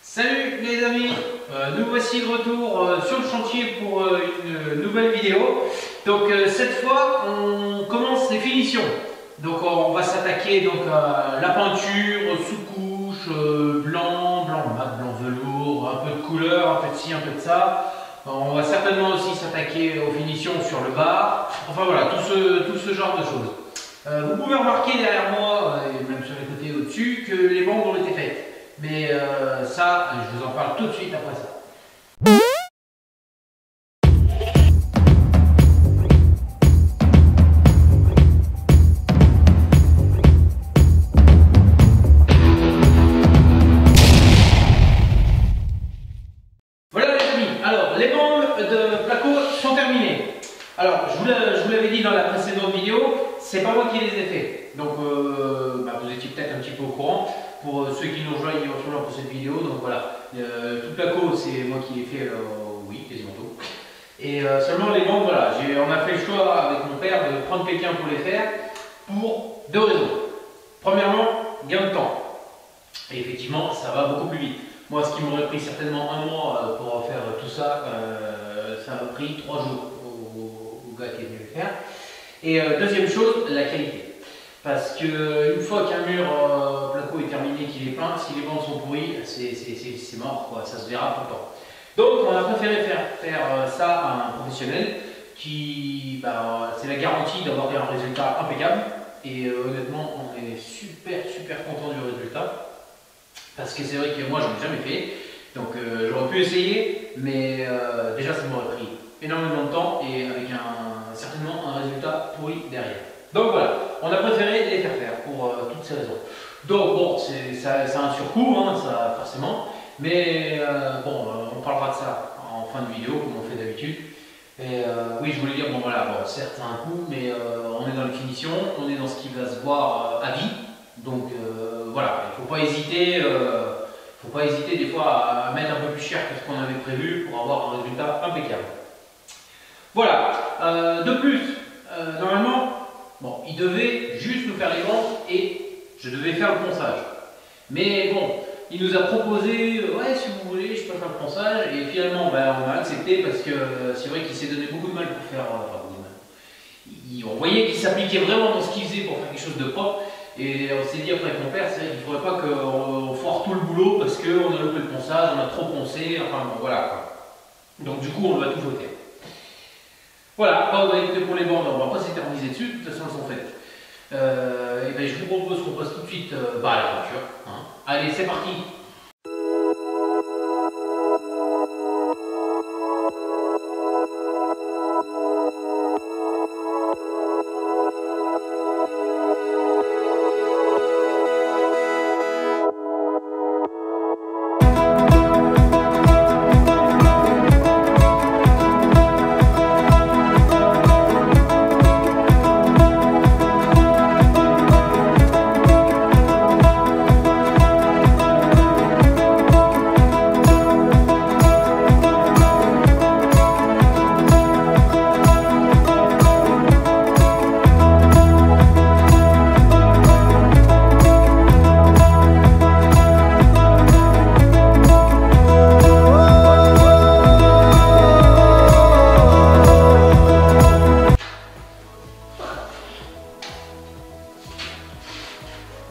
Salut les amis, nous voici de retour sur le chantier pour une nouvelle vidéo. Donc cette fois on commence les finitions. Donc on va s'attaquer donc à la peinture, sous-couche, blanc mat, blanc velours, un peu de couleur, un peu de ci, un peu de ça. On va certainement aussi s'attaquer aux finitions sur le bar. Enfin voilà, tout ce genre de choses. Vous pouvez remarquer derrière moi, et même sur les côtés au-dessus, que les bandes ont été faites. Mais ça, je vous en parle tout de suite après ça. Voilà les amis, alors les bandes de placo sont terminées. Alors je vous l'avais dit dans la précédente vidéo, c'est pas moi qui les ai fait. Donc vous étiez peut-être un petit peu au courant. Pour ceux qui nous rejoignent pour cette vidéo, donc voilà, tout placo c'est moi qui l'ai fait, oui, quasiment tout. Et seulement les bandes, voilà, on a fait le choix avec mon père de prendre quelqu'un pour les faire, pour deux raisons. Premièrement, gain de temps. Et effectivement, ça va beaucoup plus vite. Moi, ce qui m'aurait pris certainement un mois pour faire tout ça, ça m'a pris 3 jours au gars qui est venu le faire. Et deuxième chose, la qualité. Parce qu'une fois qu'un mur placo est terminé, qu'il est peint, si les bandes sont pourries, c'est mort, quoi, ça se verra tout le temps. Donc on a préféré faire ça à un professionnel qui, c'est la garantie d'avoir un résultat impeccable. Et honnêtement, on est super content du résultat. Parce que c'est vrai que moi je ne l'ai jamais fait. Donc j'aurais pu essayer, mais déjà ça m'aurait pris énormément de temps et avec certainement un résultat pourri derrière. Donc voilà, on a préféré les faire pour toutes ces raisons. Donc bon, c'est un surcoût, hein, ça forcément, mais on parlera de ça en fin de vidéo, comme on fait d'habitude. Et oui, je voulais dire, certes c'est un coût, mais on est dans les finitions, on est dans ce qui va se voir à vie. Donc voilà, il ne faut pas hésiter des fois à mettre un peu plus cher que ce qu'on avait prévu pour avoir un résultat impeccable. Voilà, de plus, normalement, il devait juste nous faire les bandes et je devais faire le ponçage. Mais bon, il nous a proposé, ouais, si vous voulez, je peux faire le ponçage. Et finalement, on a accepté parce que c'est vrai qu'il s'est donné beaucoup de mal pour faire. On voyait qu'il s'appliquait vraiment dans ce qu'il faisait pour faire quelque chose de propre. Et on s'est dit après avec mon père, c'est vrai qu'il ne faudrait pas qu'on foire tout le boulot parce qu'on a loupé le ponçage, on a trop poncé, enfin bon, voilà quoi. Donc du coup, on va tout jeter. Voilà, écoutez, pour les bandes, on ne va pas s'éterniser dessus, de toute façon elles sont faites. Et je vous propose qu'on passe tout de suite à la peinture. Hein. Allez, c'est parti!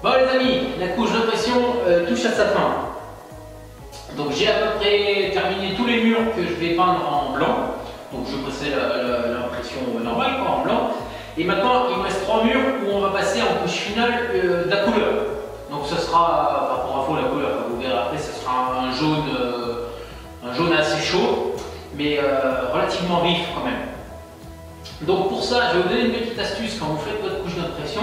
Bon les amis, la couche d'impression touche à sa fin. Donc j'ai à peu près terminé tous les murs que je vais peindre en blanc. Donc je passais l'impression normale quoi, en blanc. Et maintenant il me reste 3 murs où on va passer en couche finale de la couleur. Donc ce sera, pour info la couleur, vous verrez après, ce sera un jaune assez chaud, mais relativement vif quand même. Donc pour ça, je vais vous donner une petite astuce quand vous faites votre couche d'impression.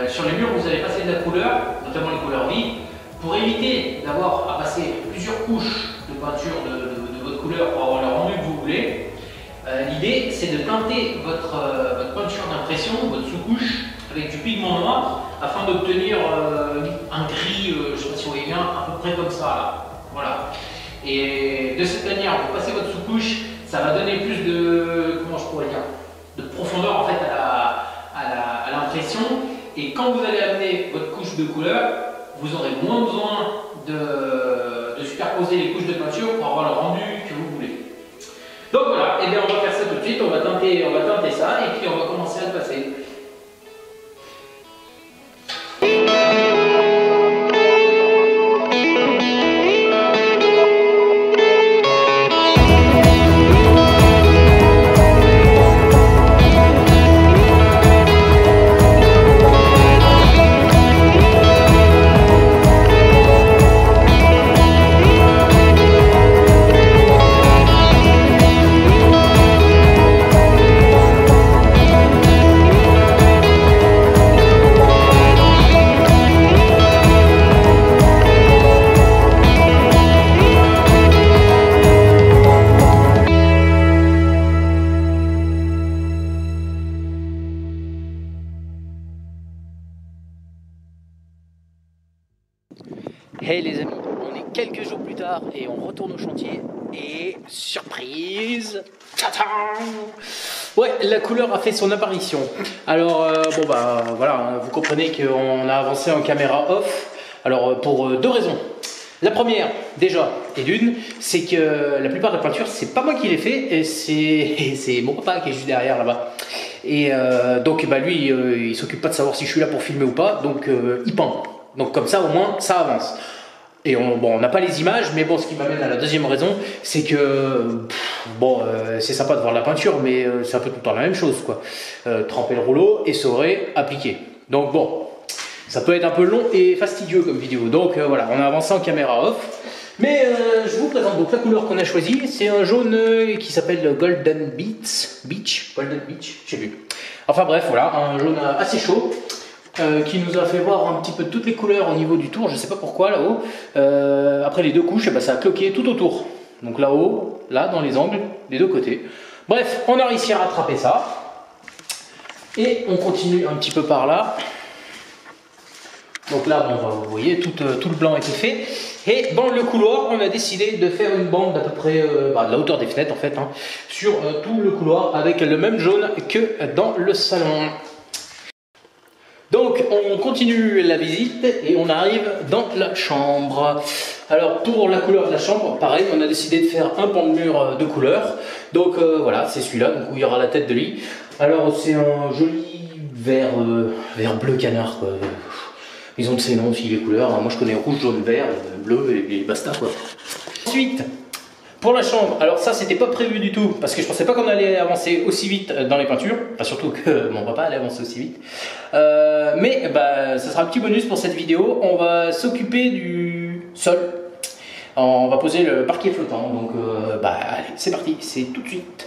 Sur les murs, vous allez passer de la couleur, notamment les couleurs vives, pour éviter d'avoir à passer plusieurs couches de peinture de votre couleur pour avoir le rendu que vous voulez. L'idée, c'est de teinter votre peinture d'impression, votre sous-couche, avec du pigment noir, afin d'obtenir un gris, je ne sais pas si vous voyez bien, à peu près comme ça. Là. Voilà. Et de cette manière, vous passez votre sous-couche, ça va donner plus de, comment je pourrais dire, de profondeur en fait à l'impression. Et quand vous allez amener votre couche de couleur, vous aurez moins besoin de poser les couches de peinture pour avoir le rendu que vous voulez. Donc voilà, et bien on va faire ça tout de suite, on va teinter ça et puis on va commencer à le passer. Hey les amis, on est quelques jours plus tard et on retourne au chantier et surprise, tadam! Ouais, la couleur a fait son apparition. Alors bon bah voilà, vous comprenez qu'on a avancé en caméra off. Alors pour deux raisons. La première, déjà, et d'une, c'est que la plupart des peintures, c'est pas moi qui les fais, et c'est mon papa qui est juste derrière là-bas. Et donc bah lui, il s'occupe pas de savoir si je suis là pour filmer ou pas, donc il peint. Donc comme ça au moins ça avance. Et on n'a pas les images, mais bon, ce qui m'amène à la deuxième raison, c'est que c'est sympa de voir la peinture, mais c'est un peu tout le temps la même chose, quoi. Tremper le rouleau, essorer, appliquer. Donc bon, ça peut être un peu long et fastidieux comme vidéo. Donc voilà, on a avancé en caméra off. Mais je vous présente donc la couleur qu'on a choisie. C'est un jaune qui s'appelle Golden Beach, je sais plus. Enfin bref, voilà, un jaune assez chaud. Qui nous a fait voir un petit peu toutes les couleurs au niveau du tour, je sais pas pourquoi là-haut. Après les deux couches, ça a cloqué tout autour. Donc là-haut, là dans les angles, des deux côtés. Bref, on a réussi à rattraper ça. Et on continue un petit peu par là. Donc là, vous voyez, tout le blanc était fait. Et dans le couloir, on a décidé de faire une bande d'à peu près de la hauteur des fenêtres en fait, hein, sur tout le couloir avec le même jaune que dans le salon. Donc on continue la visite et on arrive dans la chambre. Alors pour la couleur de la chambre, pareil, on a décidé de faire un pan de mur de couleur. Donc voilà, c'est celui-là, donc où il y aura la tête de lit. Alors c'est un joli vert bleu canard, quoi. Ils ont de ces noms aussi les couleurs. Moi je connais rouge, jaune, vert, bleu et basta quoi. Ensuite, pour la chambre, alors ça c'était pas prévu du tout parce que je pensais pas qu'on allait avancer aussi vite dans les peintures, enfin surtout que mon papa allait avancer aussi vite. Mais ça sera un petit bonus pour cette vidéo. On va s'occuper du sol. On va poser le parquet flottant. Donc allez, c'est parti, c'est tout de suite.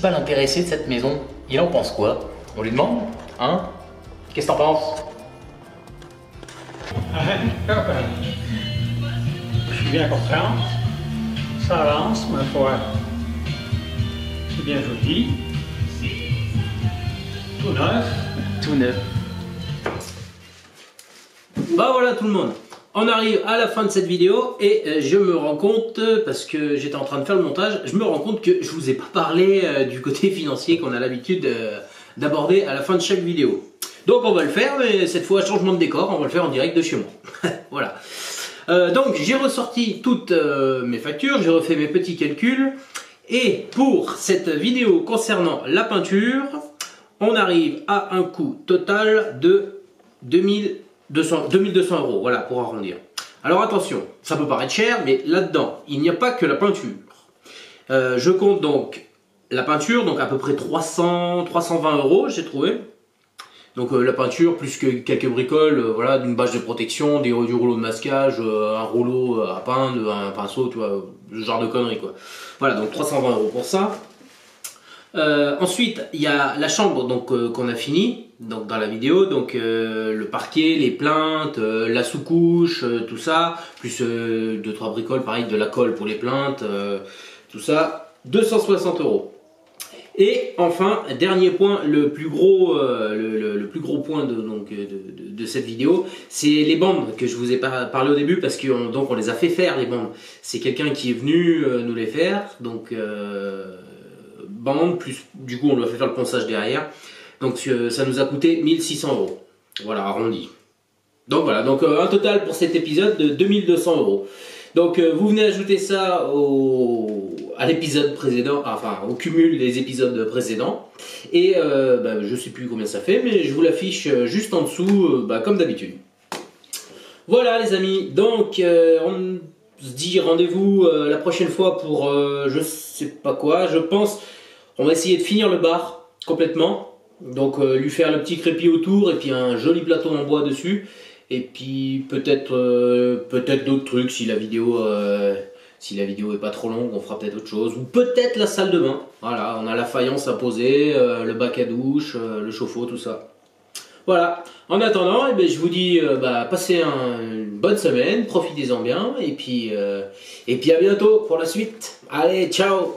L'intéressé de cette maison, il en pense quoi? On lui demande, hein? Qu'est-ce que t'en penses? Je suis bien content. Ça avance, ma foi. C'est bien joli. Tout neuf. Tout neuf. Bah voilà tout le monde. On arrive à la fin de cette vidéo et je me rends compte, parce que j'étais en train de faire le montage, je me rends compte que je vous ai pas parlé du côté financier qu'on a l'habitude d'aborder à la fin de chaque vidéo. Donc on va le faire, mais cette fois changement de décor, on va le faire en direct de chez moi. Voilà. Donc j'ai ressorti toutes mes factures, j'ai refait mes petits calculs. Et pour cette vidéo concernant la peinture, on arrive à un coût total de 2200 €, voilà, pour arrondir. Alors attention, ça peut paraître cher, mais là-dedans, il n'y a pas que la peinture. Je compte donc la peinture, donc à peu près 320 €, j'ai trouvé. Donc la peinture, plus que quelques bricoles, voilà, d'une bâche de protection, du rouleau de masquage, un rouleau à peindre, un pinceau, tu vois, ce genre de conneries quoi. Voilà, donc 320 € pour ça. Ensuite, il y a la chambre donc qu'on a fini donc dans la vidéo, donc le parquet, les plaintes, la sous-couche, tout ça, plus 2-3 bricoles, pareil, de la colle pour les plaintes, tout ça, 260 €. Et enfin, dernier point, le plus gros point de cette vidéo, c'est les bandes que je vous ai parlé au début, parce qu'on les a fait faire, les bandes. C'est quelqu'un qui est venu nous les faire, donc bandes, plus du coup on lui a fait faire le ponçage derrière. Donc ça nous a coûté 1600 €. Voilà, arrondi. Donc voilà, donc un total pour cet épisode de 2200 €. Donc vous venez ajouter ça à l'épisode précédent, enfin au cumul des épisodes précédents. Et je sais plus combien ça fait, mais je vous l'affiche juste en dessous, comme d'habitude. Voilà les amis, donc on se dit rendez-vous la prochaine fois pour je sais pas quoi. Je pense on va essayer de finir le bar complètement. Donc lui faire le petit crépi autour et puis un joli plateau en bois dessus. Et puis peut-être d'autres trucs si la vidéo est pas trop longue, on fera peut-être autre chose. Ou peut-être la salle de bain. Voilà, on a la faïence à poser, le bac à douche, le chauffe-eau, tout ça. Voilà. En attendant, je vous dis passez une bonne semaine, profitez-en bien et puis à bientôt pour la suite. Allez, ciao!